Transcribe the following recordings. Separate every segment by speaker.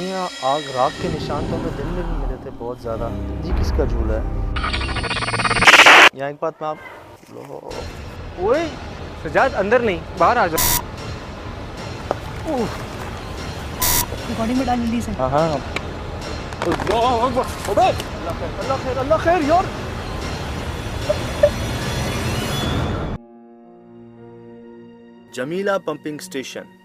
Speaker 1: यहाँ आग राख के निशान तो हमें दिन में भी मिले थे बहुत ज़्यादा। जी किसका झूला है? यहाँ एक बात मैं आप
Speaker 2: ओए सजाद अंदर नहीं बाहर आ जाओ।
Speaker 3: बॉडी में डाल जल्दी से।
Speaker 1: हाँ हाँ अल्लाह खैर यार। जमीला पंपिंग स्टेशन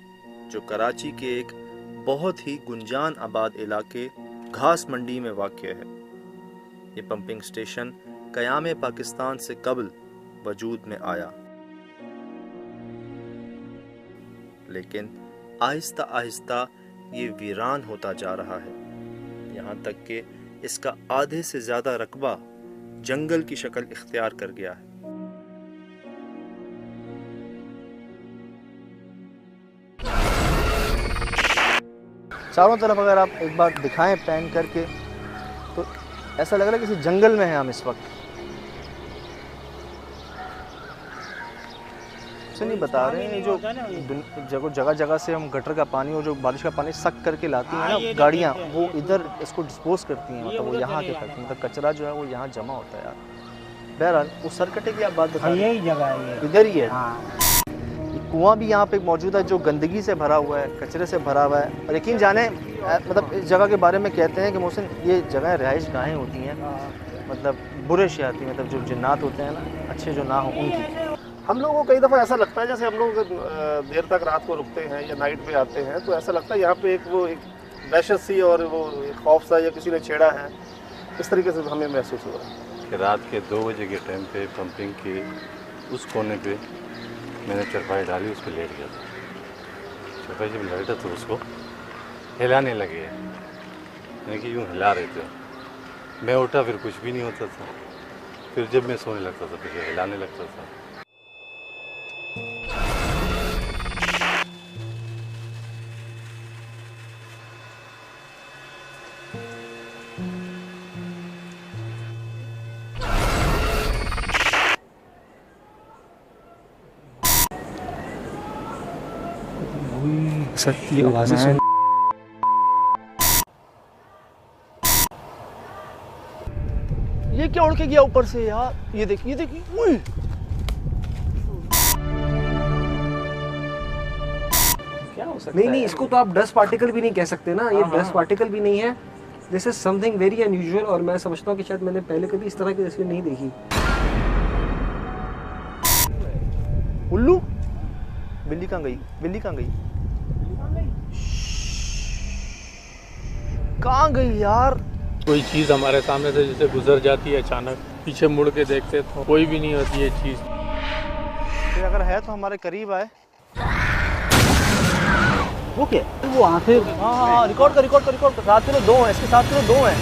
Speaker 1: जो कराची के एक बहुत ही गुंजान आबाद इलाके घास मंडी में वाक़ है। ये पंपिंग स्टेशन क़याम पाकिस्तान से कबल वजूद में आया, लेकिन आहिस्ता आहिस्ता ये वीरान होता जा रहा है, यहाँ तक कि इसका आधे से ज़्यादा रकबा जंगल की शक्ल इख्तियार कर गया है। चारों तरफ अगर आप एक बार दिखाएं पैन करके तो ऐसा लग रहा है किसी जंगल में हैं हम इस वक्त। से नहीं बता रहे हैं, जो जगह जगह से हम गटर का पानी और जो बारिश का पानी सक करके लाती हैं ना गाड़ियाँ, वो इधर इसको डिस्पोज करती हैं, मतलब वो यहाँ के करती हैं, मतलब कचरा जो है वो यहाँ जमा होता है यार। बहरहाल वो सरकटे की आप बात बता,
Speaker 3: यही जगह है,
Speaker 1: इधर ही है। कुआं भी यहाँ पे मौजूद है जो गंदगी से भरा हुआ है, कचरे से भरा हुआ है। और यकीन जाने मतलब इस जगह के बारे में कहते हैं कि मोहसिन ये जगह रिहाइश गाहें होती हैं, मतलब बुरे शयाती, मतलब जो जिन्नात होते हैं ना, अच्छे जो ना हो उनकी।
Speaker 4: हम लोगों को कई दफ़ा ऐसा लगता है जैसे हम लोग देर तक रात को रुकते हैं या नाइट पे आते हैं तो ऐसा लगता है यहाँ पे एक दहशत सी और वो एक खौफ सा या किसी ने छेड़ा है, इस तरीके से हमें महसूस हो रहा है
Speaker 5: कि रात के 2 बजे के टाइम पे पंपिंग के उस कोने पे मैंने चरपाई डाली, उस पर लेट गया था। चरपाई जब लेटा तो उसको हिलाने लगे, यानी कि यूँ हिला रहे थे। मैं उठा, फिर कुछ भी नहीं होता था। फिर जब मैं सोने लगता था फिर हिलाने लगता था।
Speaker 2: सत्य आवाज़ें सुन।
Speaker 1: ये क्या उड़ के गया ऊपर से यार? ये देखिए, ये देखिए,
Speaker 2: क्या हो सकता है? नहीं, इसको तो आप डस्ट पार्टिकल भी नहीं कह सकते ना, ये डस्ट पार्टिकल भी नहीं है। This is something very unusual, और मैं समझता हूँ कि शायद मैंने पहले कभी इस तरह की तस्वीर नहीं देखी।
Speaker 1: उल्लू, बिल्ली कहाँ गई? बिल्ली कहाँ गई? कहाँ गई यार?
Speaker 6: कोई चीज़ हमारे सामने से जैसे गुजर जाती है, अचानक पीछे मुड़ के देखते तो कोई भी नहीं होती ये चीज़।
Speaker 1: फिर अगर है तो हमारे करीब आए।
Speaker 3: वो क्या? वो आंखें।
Speaker 1: हाँ, रिकॉर्ड कर। साथ में 2 हैं, इसके साथ में 2 हैं।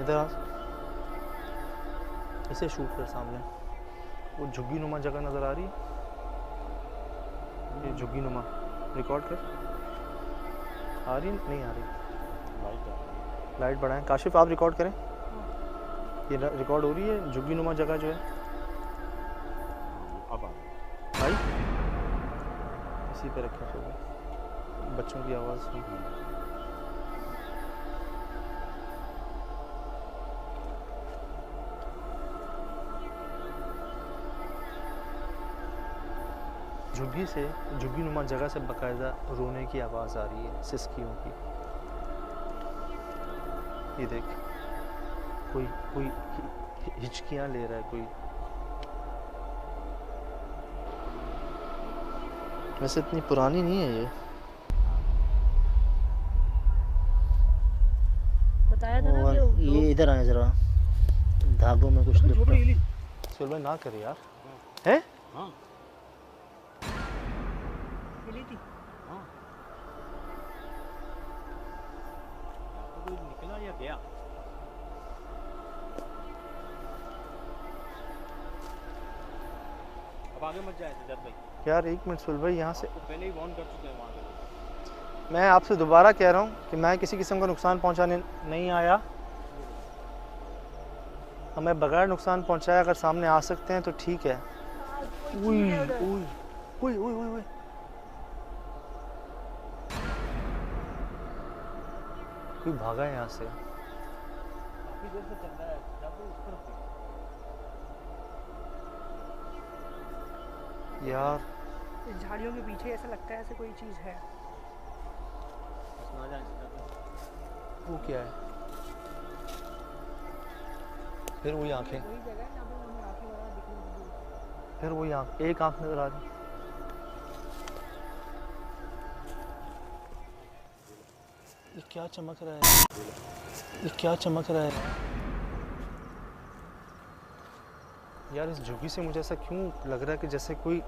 Speaker 1: इधर ऐसे शूट कर सामने, वो झुग्गी नुमा जगह नज़र आ रही है, ये झुग्गी नुमा। रिकॉर्ड कर। आ रही नहीं आ रही? लाइट बढ़ाएं। काशिफ आप रिकॉर्ड करें। ये रिकॉर्ड हो रही है झुग्गी नुमा जगह जो है। अब आई इसी पे रखें, तो बच्चों की आवाज़ सुन। झुग्गी से, झुग्गी नुमा जगह से बाकायदा रोने की आवाज़ आ रही है, सिसकियों की। ये देख, कोई हिचकियाँ ले रहा है कोई। वैसे इतनी पुरानी नहीं है ये।
Speaker 3: बताया था ना कि
Speaker 1: ये इधर आए जरा, धागों में कुछ लिपटा। सुल भाई ना करे यार, हैं?
Speaker 3: हाँ मिली थी। हाँ कोई निकला या गया? अब आगे मत जाए सिद्धार्थ भाई।
Speaker 1: यार एक मिनट सुल भाई, यहाँ से
Speaker 3: पहले ही वार्न कर चुके हैं वहाँ के।
Speaker 1: मैं आपसे दोबारा कह रहा हूँ कि मैं किसी किस्म का नुकसान पहुँचाने नहीं आया। हमें बगैर नुकसान पहुँचाए अगर सामने आ सकते हैं तो ठीक है। उई उई उई उई उई उई। कोई भागा है यहाँ से।
Speaker 3: काफी देर से चल रहा है, जाओ उस तरफ देखो।
Speaker 1: यार
Speaker 7: इस झाड़ियों के पीछे ऐसा लगता है ऐसे कोई चीज़ है।
Speaker 3: बस ना जाए सिद्धार्थ भाई।
Speaker 1: वो क्या है? फिर वही आंखें,
Speaker 7: वही जगह है जहाँ पे हमें आंखें वगैरह दिखने लगी।
Speaker 1: फिर वही आंख, एक आंख नजर आ रही। ये क्या चमक रहा है? ये क्या चमक रहा है? यार इस झुग्गी से मुझे ऐसा क्यों लग रहा है कि जैसे कोई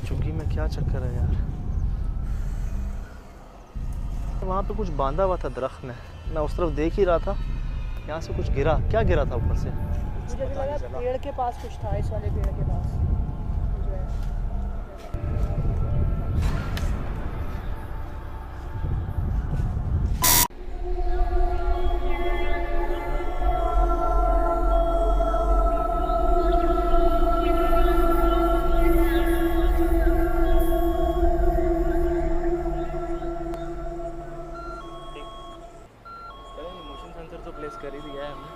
Speaker 1: झुग्गी में क्या चक्कर है यार? वहाँ पे कुछ बांधा हुआ था दरख्त में, मैं उस तरफ देख ही रहा था। यहाँ से कुछ गिरा, क्या गिरा था ऊपर से?
Speaker 7: मुझे भी लगा पेड़ के पास कुछ था, इस वाले पेड़ के पास जो है।
Speaker 1: मोशन सेंसर तो प्लेस कर ही दिया है हमने।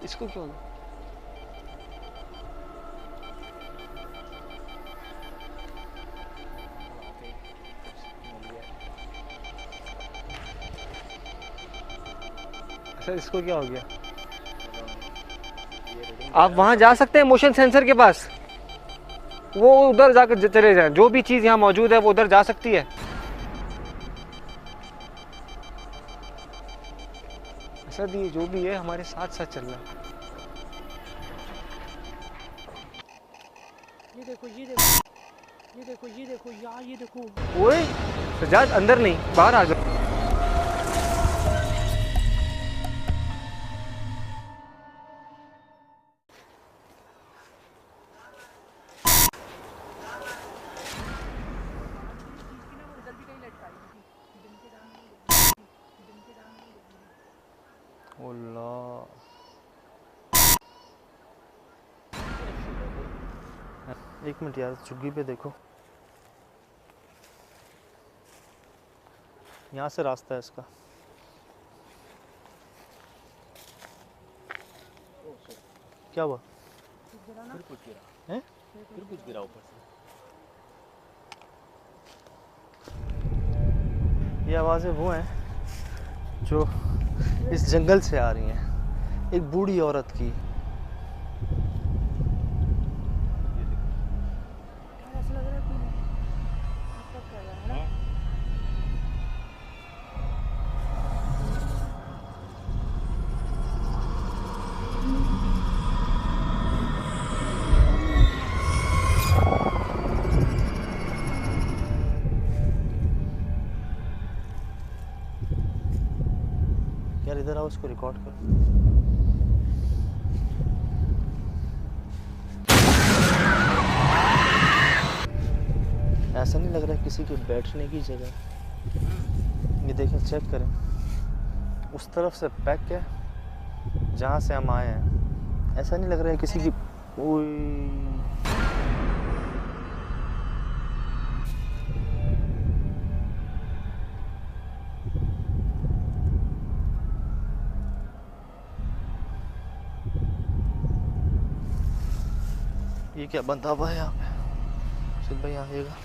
Speaker 1: इसको क्यों? सर इसको क्या हो गया? आप वहां जा सकते हैं मोशन सेंसर के पास, वो उधर जाकर चले जाएं। जो भी चीज यहाँ मौजूद है वो उधर जा सकती है। सर ये जो भी है हमारे साथ साथ चल रहा है।
Speaker 7: ये देखो ये देखो ये देखो ये देखो यार, ये देखो।
Speaker 1: ओए सजाद अंदर नहीं, बाहर आ जाओ। एक मिनट यार, झुग्गी पे देखो, यहाँ से रास्ता है इसका। क्या हुआ?
Speaker 3: फिर कुछ गिरा
Speaker 1: हैं?
Speaker 3: फिर कुछ गिरा ऊपर से।
Speaker 1: ये आवाज़ें वो हैं जो इस जंगल से आ रही हैं, एक बूढ़ी औरत की।
Speaker 7: ऐसा लग रहा है कोई नाटक कर रहा है ना।
Speaker 1: यार इधर आओ, इसको रिकॉर्ड करो। ऐसा नहीं लग रहा है किसी के बैठने की जगह। ये देखें, चेक करें, उस तरफ से पैक है जहाँ से हम आए हैं। ऐसा नहीं लग रहा है किसी की। ओए ये क्या बंधा हुआ है यहाँ पे? सिद्ध भाई यहाँ आइएगा।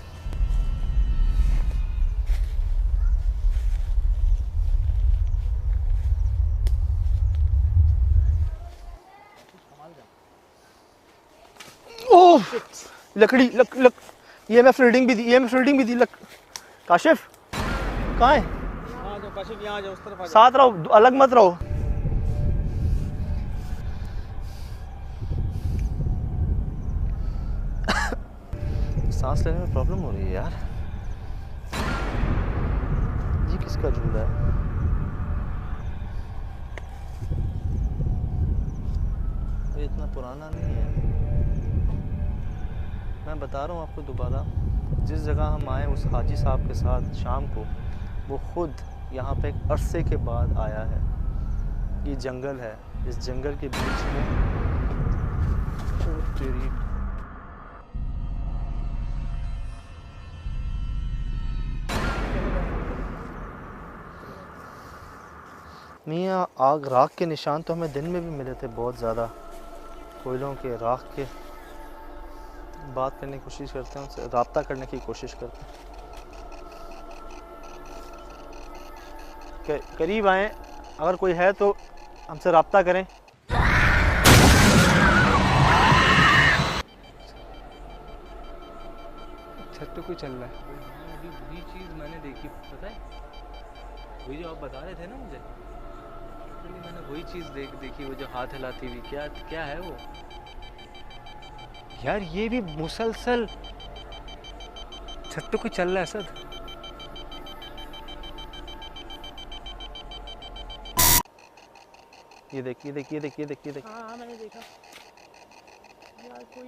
Speaker 1: ओह लकड़ी लक लक ईएमएफ रीडिंग भी दी, ईएमएफ रीडिंग भी दी। काशिफ कहाँ है?
Speaker 3: हाँ जो काशिफ यहाँ आ जाओ, उस तरफ आ जाओ।
Speaker 1: साथ रहो, अलग मत रहो। सांस लेने में प्रॉब्लम हो रही है यार। ये किसका झूला है? ये इतना पुराना नहीं है। मैं बता रहा हूँ आपको दोबारा, जिस जगह हम आए उस हाजी साहब के साथ शाम को, वो खुद यहाँ पे एक अरसे के बाद आया है। ये जंगल है, इस जंगल के बीच में तेरी मियाँ आग राख के निशान तो हमें दिन में भी मिले थे बहुत ज़्यादा। कोयलों के राख के बात करने की कोशिश करते हैं, उनसे रब्ता करने की कोशिश करते हैं। करीब आएँ, अगर कोई है तो हमसे रब्ता करें।
Speaker 2: छत पे कोई चल रहा है।
Speaker 3: अभी वही चीज़ मैंने देखी, पता है वही जो आप बता रहे थे ना मुझे, मैंने वही चीज़ देखी, वो जो हाथ हिलाती हुई, क्या क्या है वो?
Speaker 2: यार ये भी मुसलसल छत पे कोई चल रहा है असद।
Speaker 1: ये देख, ये देख, ये देख, ये देख, ये देख।
Speaker 7: हाँ मैंने देखा यार कोई,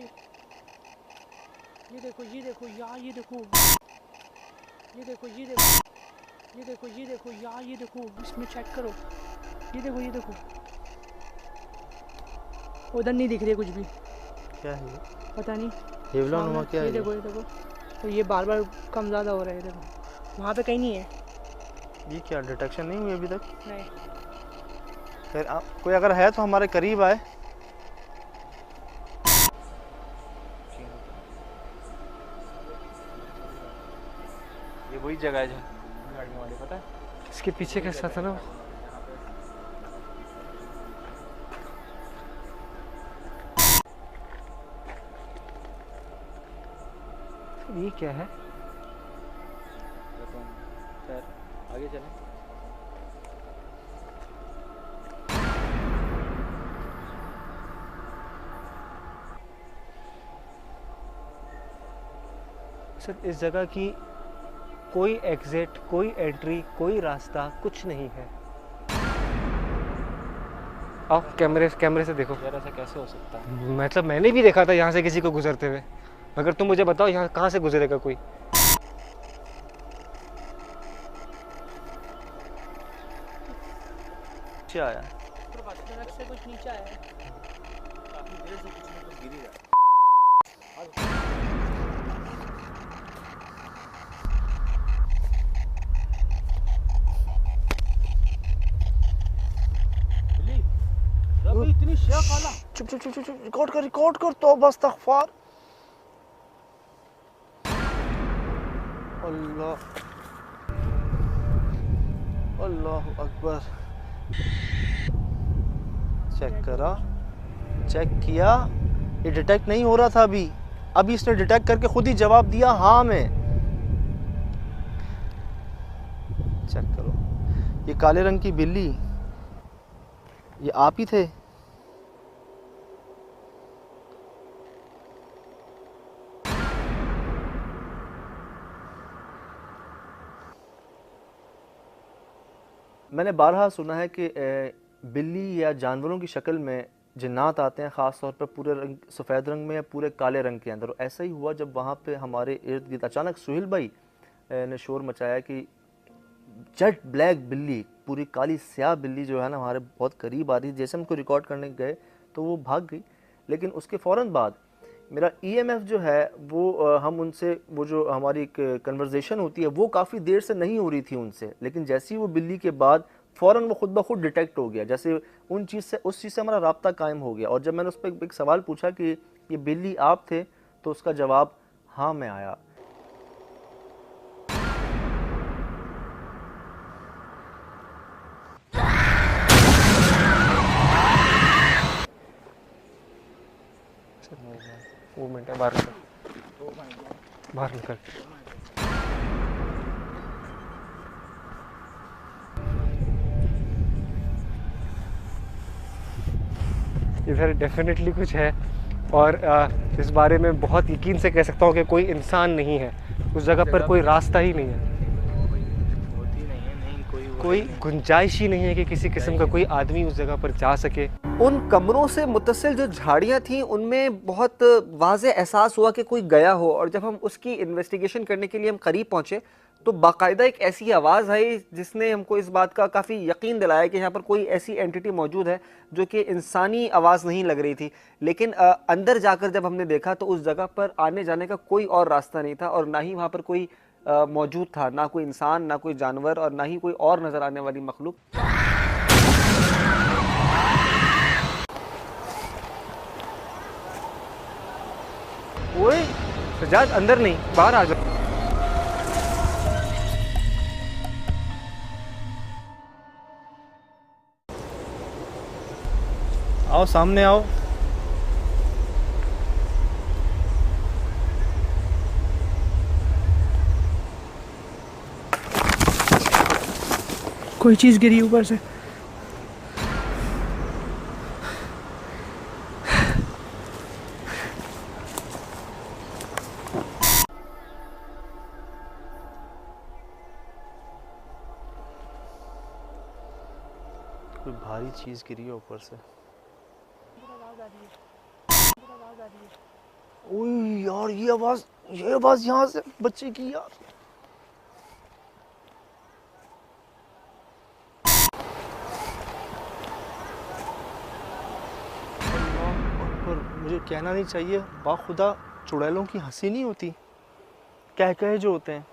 Speaker 7: ये देखो यार, ये देखो ये देखो यार, ये देखो इसमें चेक करो, ये देखो उधर नहीं दिख रही कुछ भी।
Speaker 1: क्या है ये?
Speaker 7: पता नहीं
Speaker 1: हेवलॉन हुआ क्या है?
Speaker 7: ये देखो तो ये बार बार कम ज़्यादा हो रहा है। ये देखो वहाँ पे कहीं नहीं है।
Speaker 1: ये क्या डिटेक्शन नहीं हुई अभी तक?
Speaker 7: नहीं
Speaker 1: फिर कोई अगर है तो हमारे करीब आए।
Speaker 3: ये वही जगह है जो गाड़ियों वाली, पता है?
Speaker 2: इसके पीछे कैसा था ना, ये क्या है?
Speaker 3: सर आगे चलें।
Speaker 2: सर इस जगह की कोई एग्जिट, कोई एंट्री, कोई रास्ता कुछ नहीं है। आओ कैमरे से देखो।
Speaker 3: यार ऐसा कैसे हो सकता है?
Speaker 2: मतलब मैंने भी देखा था यहाँ से किसी को गुजरते हुए, मगर तुम मुझे बताओ यहाँ कहाँ से गुजरेगा कोई?
Speaker 1: नीचे आया।
Speaker 7: ट्रक से कुछ नीचे आया है।
Speaker 3: काफी देर से कुछ ना कुछ गिर ही रहा है।
Speaker 1: रबी इतनी शेख आला। चुप चुप चुप चुप, रिकॉर्ड कर तौबा इस्तगफार। अल्लाह अल्लाहु अकबर। चेक करा, चेक किया, ये डिटेक्ट नहीं हो रहा था अभी इसने डिटेक्ट करके खुद ही जवाब दिया हाँ में। चेक करो, ये काले रंग की बिल्ली, ये आप ही थे? मैंने बारहा सुना है कि बिल्ली या जानवरों की शक्ल में जिन्नात आते हैं, ख़ास तौर पर पूरे रंग, सफ़ेद रंग में या पूरे काले रंग के अंदर। ऐसा ही हुआ जब वहाँ पे हमारे इर्द गिर्द अचानक सुहेल भाई ने शोर मचाया कि जेट ब्लैक बिल्ली, पूरी काली स्याह बिल्ली जो है ना हमारे बहुत करीब आ रही। जैसे हमको रिकॉर्ड करने गए तो वो भाग गई, लेकिन उसके फ़ौरन बाद मेरा ईएमएफ जो है वो हम उनसे, वो जो हमारी एक कन्वर्सेशन होती है वो काफ़ी देर से नहीं हो रही थी उनसे, लेकिन जैसे ही वो बिल्ली के बाद फ़ौरन वो खुद ब खुद डिटेक्ट हो गया, जैसे उस चीज़ से हमारा राब्ता कायम हो गया। और जब मैंने उस पर एक सवाल पूछा कि ये बिल्ली आप थे? तो उसका जवाब हाँ मैं आया।
Speaker 2: मूवमेंट है, बाहर निकल, बाहर निकल। इधर डेफिनेटली कुछ है और इस बारे में बहुत यकीन से कह सकता हूँ कि कोई इंसान नहीं है उस जगह पर, कोई रास्ता ही नहीं है,
Speaker 3: होती नहीं है, नहीं
Speaker 2: कोई गुंजाइश ही नहीं है कि किसी किस्म का कोई आदमी उस जगह पर जा सके। उन कमरों से मुत्तसिल जो झाड़ियाँ थी उनमें बहुत वाज़े एहसास हुआ कि कोई गया हो, और जब हम उसकी इन्वेस्टिगेशन करने के लिए हम करीब पहुँचे तो बाकायदा एक ऐसी आवाज़ आई जिसने हमको इस बात का काफ़ी यकीन दिलाया कि यहाँ पर कोई ऐसी एंटिटी मौजूद है जो कि इंसानी आवाज़ नहीं लग रही थी। लेकिन अंदर जाकर जब हमने देखा तो उस जगह पर आने जाने का कोई और रास्ता नहीं था, और ना ही वहाँ पर कोई मौजूद था, ना कोई इंसान, ना कोई जानवर, और ना ही कोई और नज़र आने वाली मखलूक। ओए सजाद, अंदर नहीं, बाहर आ जाओ।
Speaker 1: आओ सामने आओ।
Speaker 7: कोई चीज़ गिरी ऊपर से।
Speaker 1: कोई भारी चीज़ गिरी है ऊपर से। ओए यार, ये आवाज़ यहाँ से बच्चे की यार। पर मुझे कहना नहीं चाहिए, बाखुदा चुड़ैलों की हंसी नहीं होती, कह कहे जो होते हैं।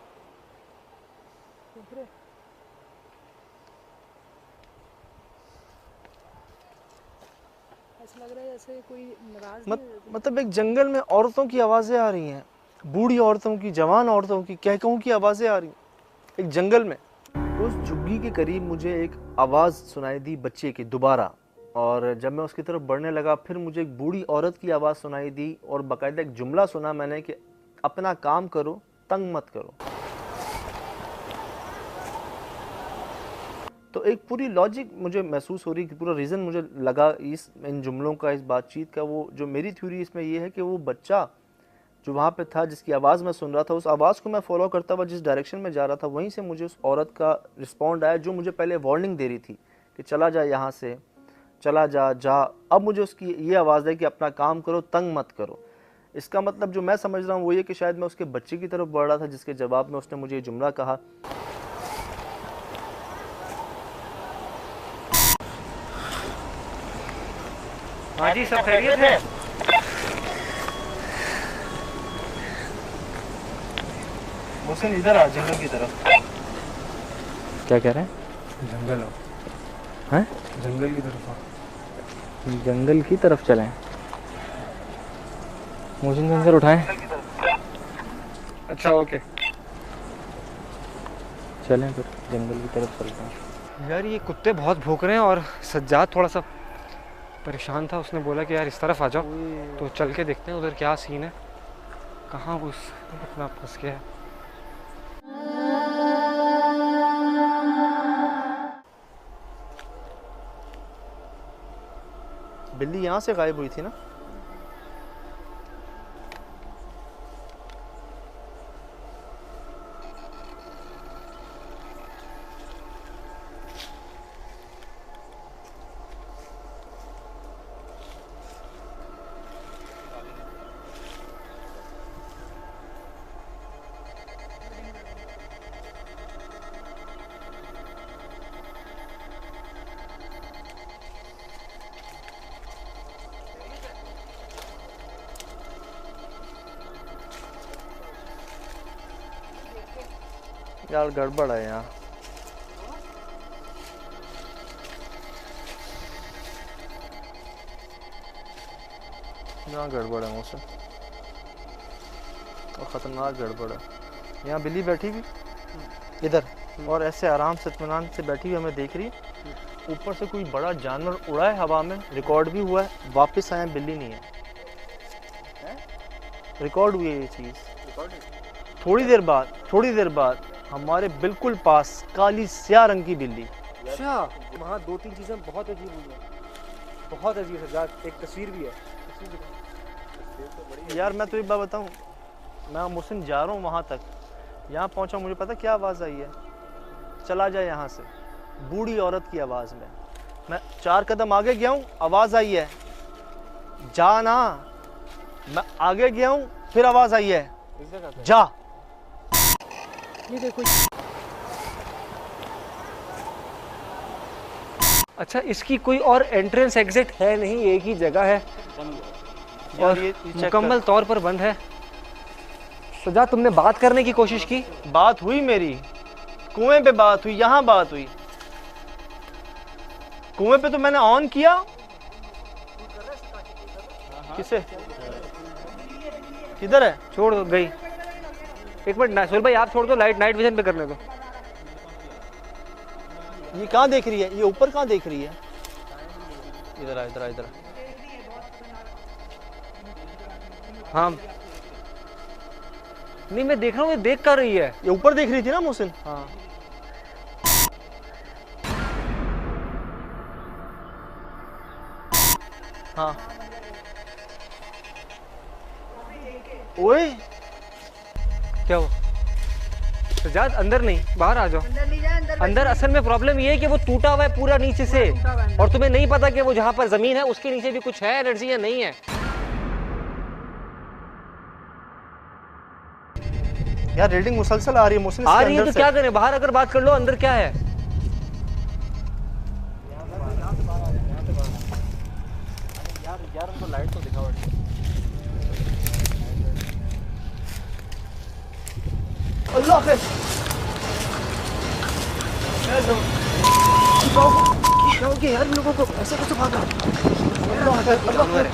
Speaker 7: ऐसा लग रहा है जैसे कोई नाराज
Speaker 1: मतलब एक जंगल में औरतों की आवाज़ें आ रही हैं, बूढ़ी औरतों की, जवान औरतों की, कहकों की आवाज़ें आ रही हैं एक जंगल में। उस झुग्गी के करीब मुझे एक आवाज़ सुनाई दी बच्चे की दोबारा, और जब मैं उसकी तरफ बढ़ने लगा फिर मुझे एक बूढ़ी औरत की आवाज़ सुनाई दी, और बाकायदा एक जुमला सुना मैंने कि अपना काम करो, तंग मत करो। तो एक पूरी लॉजिक मुझे महसूस हो रही कि पूरा रीज़न मुझे लगा इन जुमलों का, इस बातचीत का। वो जो मेरी थ्योरी इसमें ये है कि वो बच्चा जो वहाँ पे था, जिसकी आवाज़ मैं सुन रहा था, उस आवाज़ को मैं फॉलो करता हुआ जिस डायरेक्शन में जा रहा था, वहीं से मुझे उस औरत का रिस्पॉन्ड आया जो मुझे पहले वार्निंग दे रही थी कि चला जा यहाँ से, चला जा। अब मुझे उसकी ये आवाज़ है कि अपना काम करो, तंग मत करो। इसका मतलब जो मैं समझ रहा हूँ वो ये कि शायद मैं उसके बच्चे की तरफ बढ़ रहा था, जिसके जवाब में उसने मुझे ये जुमला कहा।
Speaker 2: हाँ जी, सब खैरियत है?
Speaker 1: मोहसिन इधर आ, जंगल की तरफ।
Speaker 3: क्या कह रहे हैं?
Speaker 2: जंगल
Speaker 3: हैं?
Speaker 2: जंगल की तरफ आओ।
Speaker 3: जंगल की तरफ चलें? मोशन सेंसर उठाएं?
Speaker 2: अच्छा ओके,
Speaker 3: चलें फिर जंगल की तरफ चलते हैं।
Speaker 2: यार ये कुत्ते बहुत भौंक रहे हैं और सज्जाद थोड़ा सा परेशान था। उसने बोला कि यार इस तरफ आ जाओ, तो चल के देखते हैं उधर क्या सीन है, कहाँ वो अपना फंस गया है।
Speaker 1: बिल्ली यहाँ से गायब हुई थी ना? यार गड़बड़ है यहाँ। यहाँ गड़बड़ है मौसम, और ख़तरनाक गड़बड़ है। यहाँ बिल्ली बैठी हुई इधर, और ऐसे आराम से इत्मीनान से बैठी हुई हमें देख रही है। ऊपर से कोई बड़ा जानवर उड़ा है हवा में, रिकॉर्ड भी हुआ है, वापस आए बिल्ली नहीं है, रिकॉर्ड हुई है ये चीज़। थोड़ी देर बाद हमारे बिल्कुल पास काली स्याह रंग की बिल्ली।
Speaker 2: अच्छा, वहाँ 2-3 चीज़ें बहुत अजीब हुई हैं, बहुत अजीब है। एक तस्वीर भी है।
Speaker 1: यार मैं तो एक बात बताऊँ, मैं मुहसिन जा रहा हूँ वहाँ तक, यहाँ पहुँचा, मुझे पता क्या आवाज़ आई है, चला जाए यहाँ से, बूढ़ी औरत की आवाज़ में। मैं 4 कदम आगे गया हूँ, आवाज़ आई है, जा ना। मैं आगे गया हूँ, फिर आवाज़ आई है, जा।
Speaker 7: ये देखो,
Speaker 2: अच्छा, इसकी कोई और एंट्रेंस एग्जिट है नहीं, एक ही जगह है और
Speaker 1: ये
Speaker 2: मुकम्मल तौर पर बंद है। सजा, तुमने बात करने की कोशिश की?
Speaker 1: बात हुई मेरी, कुएं पे बात हुई, यहाँ बात हुई। कुएं पे तो मैंने ऑन किया। किसे? किधर है?
Speaker 2: छोड़ दो, गई। एक मिनट सोहेल भाई, आप छोड़ दो, लाइट नाइट विजन पे करने दो।
Speaker 1: ये कहाँ देख रही है? ये ऊपर कहाँ देख रही है? इधर आ, इधर आ, इधर आ।
Speaker 2: हाँ, नहीं मैं देख रहा हूँ, ये देख कर रही है।
Speaker 1: ये ऊपर देख रही थी ना मोहसिन?
Speaker 2: हाँ,
Speaker 1: हाँ। ओए,
Speaker 2: क्या हुआ? सजाद, अंदर नहीं, बाहर आ जाओ। अंदर असल में प्रॉब्लम ये है कि वो टूटा हुआ है पूरा नीचे से, और तुम्हें नहीं पता कि वो जहाँ पर जमीन है उसके नीचे भी कुछ है एनर्जी या नहीं है।
Speaker 1: यार रीडिंग मुसलसल आ रही है मोहसिन।
Speaker 2: आ रही है तो क्या करें, बाहर अगर बात कर लो, अंदर क्या है?
Speaker 1: यार उनको लाइट तो दिखाओ। अल्लाह के
Speaker 2: क्या हो गया यार इन लोगों को, ऐसे कैसे भागा?
Speaker 1: अल्लाह के, अल्लाह के।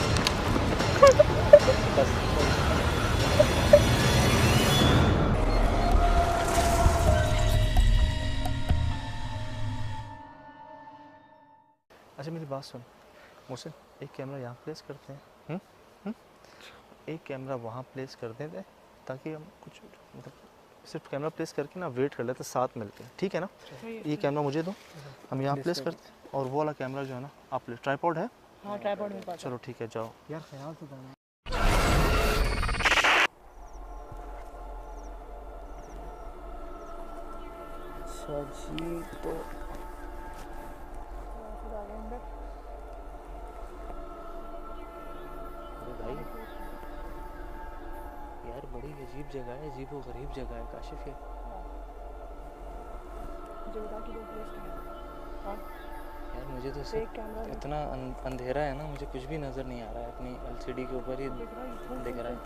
Speaker 1: अच्छा मेरी बात सुन मोहसिन, एक कैमरा यहाँ प्लेस करते हैं, एक कैमरा वहाँ प्लेस कर देते हैं, ताकि हम कुछ मतलब सिर्फ कैमरा प्लेस करके ना वेट कर लेते, साथ मिलते हैं, ठीक है ना? ये कैमरा मुझे दो, हम यहाँ प्लेस करते हैं, और वो वाला कैमरा जो है ना आप प्लेस, ट्राइपॉड है?
Speaker 7: हाँ ट्राइपॉड में पास।
Speaker 1: चलो ठीक है, जाओ
Speaker 2: यार ख्याल से जाना। अच्छा जी, तो
Speaker 3: यार बड़ी अजीब जगह है, अजीब व गरीब जगह है काशिफ है।
Speaker 7: जो बता कि दो प्लेस कहाँ?
Speaker 3: यार मुझे तो
Speaker 7: एक कैमरा
Speaker 3: इतना अंधेरा है ना, मुझे कुछ भी नज़र नहीं आ रहा है, अपनी एलसीडी के ऊपर ही दिख रहा है।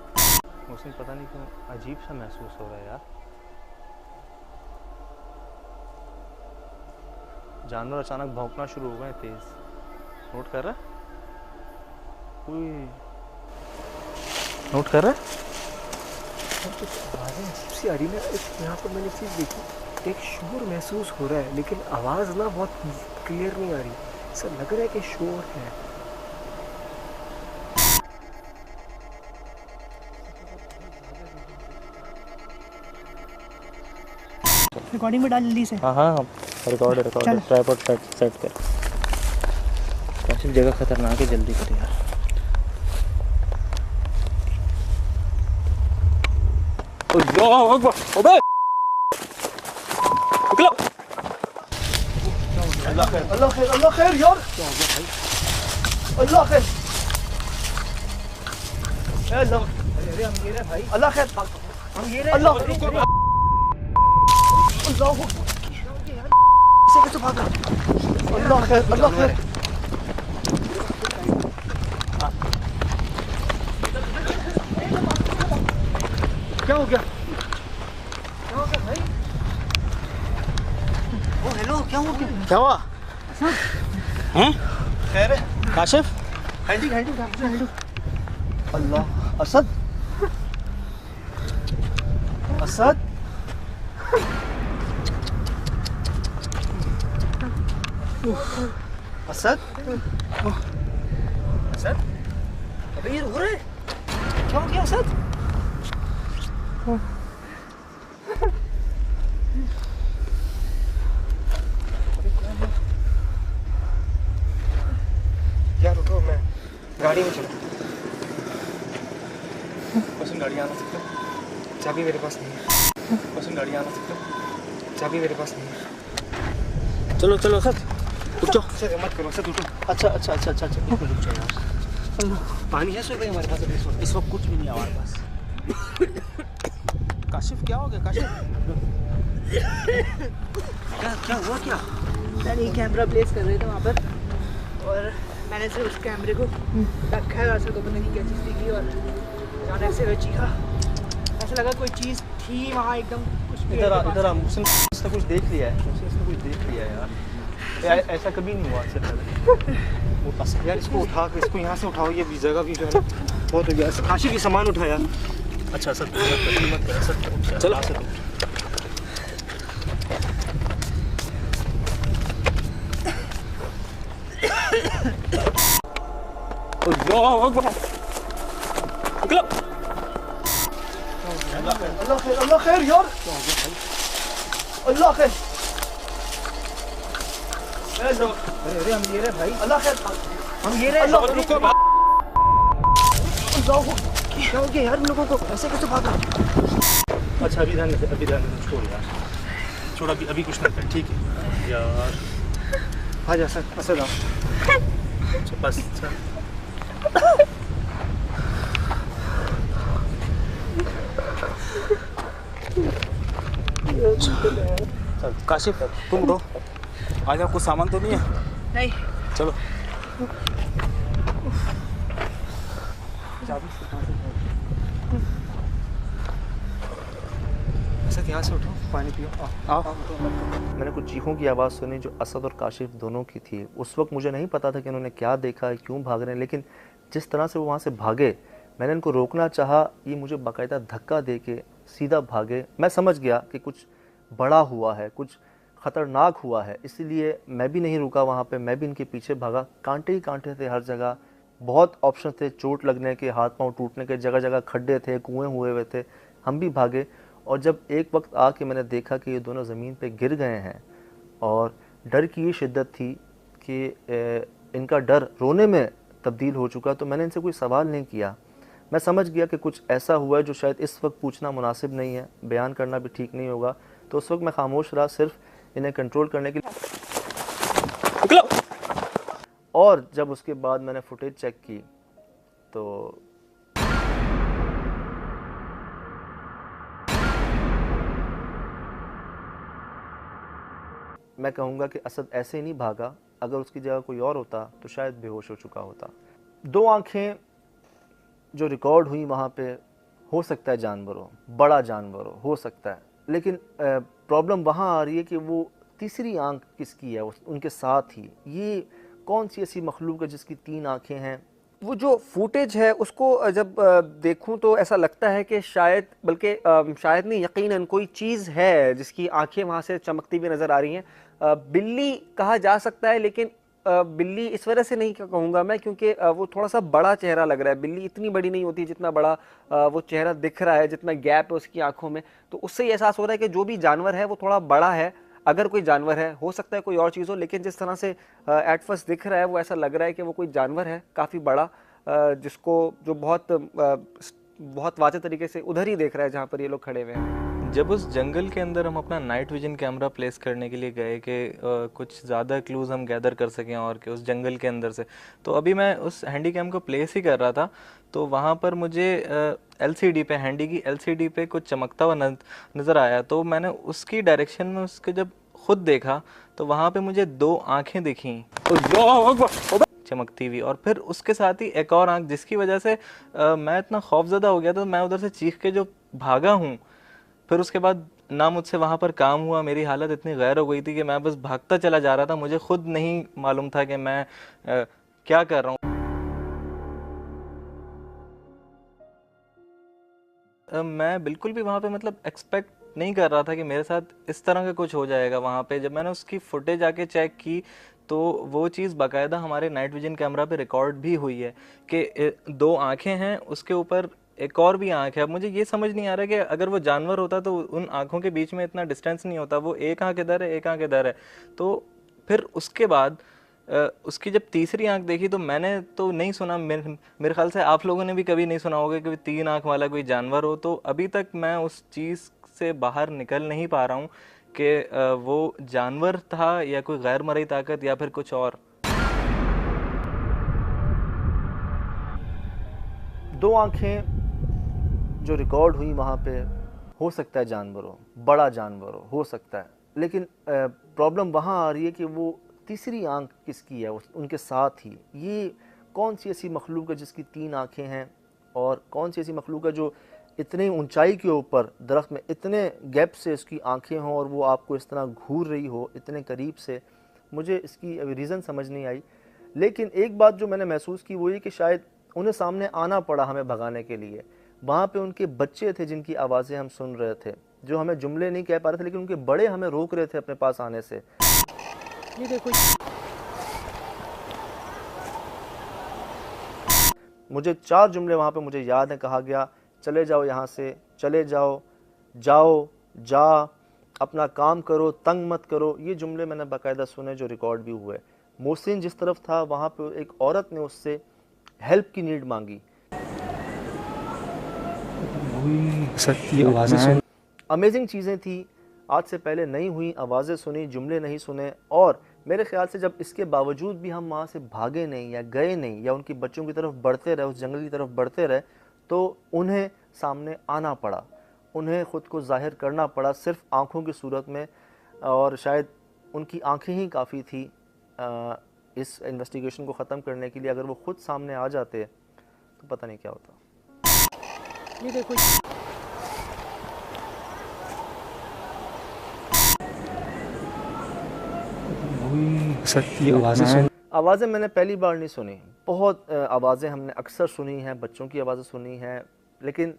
Speaker 1: मोहसिन पता नहीं क्यों अजीब सा महसूस हो रहा है यार। जानवर अचानक भौंकना शुरू हो गए तेज। नोट कर रहा है? कोई नोट कर रहा है?
Speaker 2: आवाज़ें अजीब सी आ रही है ना। यहाँ पर मैंने चीज़ देखी, एक शोर महसूस हो रहा है, लेकिन आवाज़ ना बहुत क्लियर नहीं आ रही। ऐसा लग रहा है कि शोर है।
Speaker 7: रिकॉर्डिंग में डाल जल्दी से।
Speaker 3: हाँ हाँ रिकॉर्ड ट्राइपॉड सेट कर। काशिफ जगह खतरनाक है, जल्दी कर यार।
Speaker 1: अल्लाह खैर, अल्लाह खैर, अल्लाह खैर यार, अल्लाह खैर, अल्लाह खैर, अल्लाह अल्लाह खैर, अल्लाह खैर। क्या हो गया?
Speaker 2: हेलो, क्या हो गया?
Speaker 1: क्या हुआ?
Speaker 2: हैं?
Speaker 1: खैर है?
Speaker 3: काशिफ
Speaker 1: हैंडी हैंडी अल्लाह, असद, असद, असद, असद, अबे ये रो रहा है, क्या हो गया असद? यार रुको, मैं गाड़ी में चलूँ।
Speaker 8: क्वेश्चन गाड़ी आना सकता है,
Speaker 1: चाबी मेरे पास नहीं है।
Speaker 8: क्वेश्चन गाड़ी आना सकता है।
Speaker 1: चाबी मेरे पास नहीं है।
Speaker 8: चलो चलो सर, रुक जाओ।
Speaker 1: सर मत करो सर, रुको। अच्छा अच्छा अच्छा अच्छा अच्छा, रुक जाओ यार। पानी है सर भाई हमारे पास अभी
Speaker 8: इस वक्त कुछ भी नहीं है हमारे पास। काशिफ क्या हो गया काशिफ?
Speaker 1: क्या हुआ क्या?
Speaker 7: मैंने कैमरा प्लेस कर रहे थे वहाँ पर और मैंने से उस कैमरे को रखा है, ऐसा तो पता नहीं क्या चीज़ दिखी और अचानक से वो चीखा, ऐसा लगा कोई चीज़ थी वहाँ एकदम कुछ
Speaker 1: इधर आ मुझसे इसने कुछ देख लिया है, इसने कुछ देख लिया है यार। ऐसा कभी नहीं हुआ इससे पहले। वो यार इसको उठा के, इसको यहाँ से उठाओ, ये भी जगह भी जो है बहुत हो गया। काशी भी सामान उठाया। अच्छा सर, मत कर सर, चलो सर। अल्लाह खैर यार, अल्लाह खैर। अरे हम ये रहे भाई, अल्लाह खैर, हम ये रहे। क्या हो गया यार इन लोगों को, ऐसे कैसे भागा? अच्छा अभी ध्यान छोड़ यार, छोड़, अभी कुछ नहीं कर, ठीक है यार। आ जा सर, असद आओ। अच्छा बस चल।
Speaker 8: काशिफ तुम उठो, आज आपको सामान तो नहीं है?
Speaker 7: नहीं।
Speaker 8: चलो
Speaker 1: असद यहाँ से उठो, पानी पियो, आओ। मैंने कुछ चीखों की आवाज़ सुनी जो असद और काशिफ दोनों की थी। उस वक्त मुझे नहीं पता था कि उन्होंने क्या देखा है, क्यों भाग रहे हैं, लेकिन जिस तरह से वो वहाँ से भागे, मैंने इनको रोकना चाहा, ये मुझे बाकायदा धक्का दे के सीधा भागे। मैं समझ गया कि कुछ बड़ा हुआ है, कुछ ख़तरनाक हुआ है, इसीलिए मैं भी नहीं रुका वहाँ पे, मैं भी इनके पीछे भागा। कांटे ही कांटे थे हर जगह, बहुत ऑप्शन थे चोट लगने के, हाथ पांव टूटने के, जगह जगह खड्डे थे, कुएं हुए हुए थे। हम भी भागे और जब एक वक्त आके मैंने देखा कि ये दोनों ज़मीन पे गिर गए हैं और डर की ये शिद्दत थी कि इनका डर रोने में तब्दील हो चुका, तो मैंने इनसे कोई सवाल नहीं किया। मैं समझ गया कि कुछ ऐसा हुआ है जो शायद इस वक्त पूछना मुनासिब नहीं है, बयान करना भी ठीक नहीं होगा, तो उस वक्त मैं खामोश रहा, सिर्फ इन्हें कंट्रोल करने के लिए। और जब उसके बाद मैंने फुटेज चेक की तो मैं कहूँगा कि असद ऐसे ही नहीं भागा, अगर उसकी जगह कोई और होता तो शायद बेहोश हो चुका होता। दो आंखें जो रिकॉर्ड हुई वहाँ पे, हो सकता है जानवर हो, बड़ा जानवर हो सकता है, लेकिन प्रॉब्लम वहाँ आ रही है कि वो तीसरी आंख किसकी है उनके साथ ही। ये कौन सी ऐसी मखलूक है जिसकी तीन आंखें हैं?
Speaker 2: वो जो फुटेज है उसको जब देखूं तो ऐसा लगता है कि शायद, बल्कि शायद नहीं, यकीनन कोई चीज़ है जिसकी आंखें वहाँ से चमकती हुई नज़र आ रही हैं। बिल्ली कहा जा सकता है, लेकिन बिल्ली इस वजह से नहीं कहूँगा मैं, क्योंकि वो थोड़ा सा बड़ा चेहरा लग रहा है। बिल्ली इतनी बड़ी नहीं होती जितना बड़ा वो चेहरा दिख रहा है, जितना गैप है उसकी आंखों में, तो उससे ये एहसास हो रहा है कि जो भी जानवर है वो थोड़ा बड़ा है। अगर कोई जानवर है, हो सकता है कोई और चीज़ हो, लेकिन जिस तरह से एट फर्स्ट दिख रहा है वो ऐसा लग रहा है कि वो कोई जानवर है काफ़ी बड़ा, जिसको जो बहुत वाज़ेह तरीके से उधर ही देख रहा है जहाँ पर ये लोग खड़े हुए हैं।
Speaker 3: जब उस जंगल के अंदर हम अपना नाइट विजन कैमरा प्लेस करने के लिए गए कि कुछ ज़्यादा क्लूज़ हम गैदर कर सकें और कि उस जंगल के अंदर से, तो अभी मैं उस हैंडी कैम को प्लेस ही कर रहा था, तो वहाँ पर मुझे LCD पे, हैंडी की LCD पे कुछ चमकता हुआ नज़र आया। तो मैंने उसकी डायरेक्शन में उसके जब खुद देखा तो वहाँ पे मुझे दो आँखें दिखी चमकती हुई, और फिर उसके साथ ही एक और आँख, जिसकी वजह से मैं इतना खौफज़दा हो गया था, मैं उधर से चीख के जो भागा हूँ। फिर उसके बाद ना मुझसे वहाँ पर काम हुआ, मेरी हालत इतनी गैर हो गई थी कि मैं बस भागता चला जा रहा था, मुझे खुद नहीं मालूम था कि मैं क्या कर रहा हूँ। मैं बिल्कुल भी वहाँ पे मतलब एक्सपेक्ट नहीं कर रहा था कि मेरे साथ इस तरह का कुछ हो जाएगा वहाँ पे। जब मैंने उसकी फुटेज आके चेक की तो वो चीज़ बाकायदा हमारे नाइट विजन कैमरा पे रिकॉर्ड भी हुई है कि 2 आँखें हैं, उसके ऊपर एक और भी आँख है। अब मुझे ये समझ नहीं आ रहा कि अगर वो जानवर होता तो उन आँखों के बीच में इतना डिस्टेंस नहीं होता, वो एक आँख इधर है एक आँख इधर है। तो फिर उसके बाद उसकी जब तीसरी आंख देखी तो मैंने तो नहीं सुना, मेरे ख्याल से आप लोगों ने भी कभी नहीं सुना होगा कि 3 आंख वाला कोई जानवर हो। तो अभी तक मैं उस चीज़ से बाहर निकल नहीं पा रहा हूँ कि वो जानवर था या कोई गैर मरई ताकत या फिर कुछ और।
Speaker 1: 2 आँखें जो रिकॉर्ड हुई वहाँ पे, हो सकता है जानवर हो, बड़ा जानवर हो सकता है, लेकिन प्रॉब्लम वहाँ आ रही है कि वो तीसरी आंख किसकी है उनके साथ ही। ये कौन सी ऐसी मखलूक है जिसकी 3 आँखें हैं, और कौन सी ऐसी मखलूक है जो इतनी ऊंचाई के ऊपर दरख्त में इतने गैप से उसकी आंखें हों और वो आपको इस तरह घूर रही हो इतने करीब से। मुझे इसकी अभी रीज़न समझ नहीं आई, लेकिन एक बात जो मैंने महसूस की वो ये कि शायद उन्हें सामने आना पड़ा हमें भगाने के लिए। वहाँ पे उनके बच्चे थे जिनकी आवाज़ें हम सुन रहे थे, जो हमें जुमले नहीं कह पा रहे थे, लेकिन उनके बड़े हमें रोक रहे थे अपने पास आने से।
Speaker 7: ये देखो,
Speaker 1: मुझे 4 जुमले वहाँ पे मुझे याद हैं। कहा गया चले जाओ यहाँ से, चले जाओ, जाओ, जा, अपना काम करो, तंग मत करो। ये जुमले मैंने बाकायदा सुने जो रिकॉर्ड भी हुए। मोहसिन जिस तरफ था वहाँ पे एक औरत ने उससे हेल्प की नीड मांगी। अमेजिंग चीज़ें थी, आज से पहले नहीं हुई, आवाज़ें सुनी, जुमले नहीं सुने। और मेरे ख्याल से जब इसके बावजूद भी हम वहाँ से भागे नहीं या गए नहीं या उनके बच्चों की तरफ बढ़ते रहे, उस जंगल की तरफ बढ़ते रहे, तो उन्हें सामने आना पड़ा, उन्हें ख़ुद को ज़ाहिर करना पड़ा सिर्फ आँखों की सूरत में। और शायद उनकी आँखें ही काफ़ी थी इस इन्वेस्टिगेशन को ख़त्म करने के लिए। अगर वो ख़ुद सामने आ जाते तो पता नहीं क्या होता।
Speaker 7: ये देखो,
Speaker 1: आवाज़ें मैंने पहली बार नहीं सुनी, बहुत आवाज़ें हमने अक्सर सुनी हैं, बच्चों की आवाज़ें सुनी हैं, लेकिन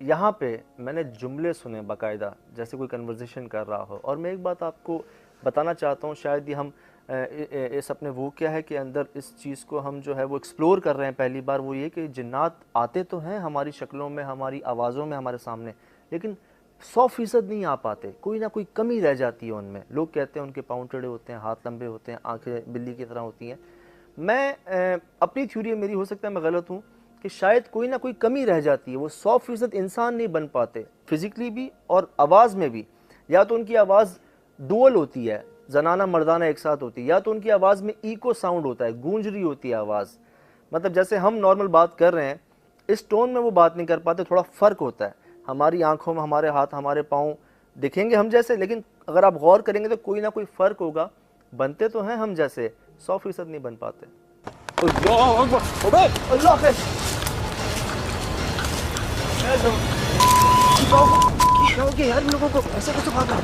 Speaker 1: यहाँ पे मैंने जुमले सुने बाकायदा, जैसे कोई कन्वर्सेशन कर रहा हो। और मैं एक बात आपको बताना चाहता हूँ, शायद ये हम इस अपने वो क्या है कि अंदर इस चीज़ को हम जो है वो एक्सप्लोर कर रहे हैं पहली बार, वो ये कि जिन्नात आते तो हैं हमारी शक्लों में, हमारी आवाज़ों में, हमारे सामने, लेकिन 100% नहीं आ पाते, कोई ना कोई कमी रह जाती है उनमें। लोग कहते हैं उनके पाँव टेढ़े होते हैं, हाथ लंबे होते हैं, आंखें बिल्ली की तरह होती हैं। मैं अपनी थ्योरी मेरी, हो सकता है मैं गलत हूँ, कि शायद कोई ना कोई कमी रह जाती है। वो 100% इंसान नहीं बन पाते, फिज़िकली भी और आवाज़ में भी। या तो उनकी आवाज़ डुअल होती है, जनाना मर्दाना एक साथ होती है, या तो उनकी आवाज़ में इको साउंड होता है, गूंज रही होती है आवाज़। मतलब जैसे हम नॉर्मल बात कर रहे हैं, इस टोन में वो बात नहीं कर पाते, थोड़ा फ़र्क होता है। हमारी आंखों में हमारे हाथ, हमारे पाँव दिखेंगे हम जैसे, लेकिन अगर आप गौर करेंगे तो कोई ना कोई फ़र्क होगा। बनते तो हैं हम जैसे, 100% नहीं बन पाते।
Speaker 7: क्या हो गया यार इन लोगों को, ऐसे कुछ भागा।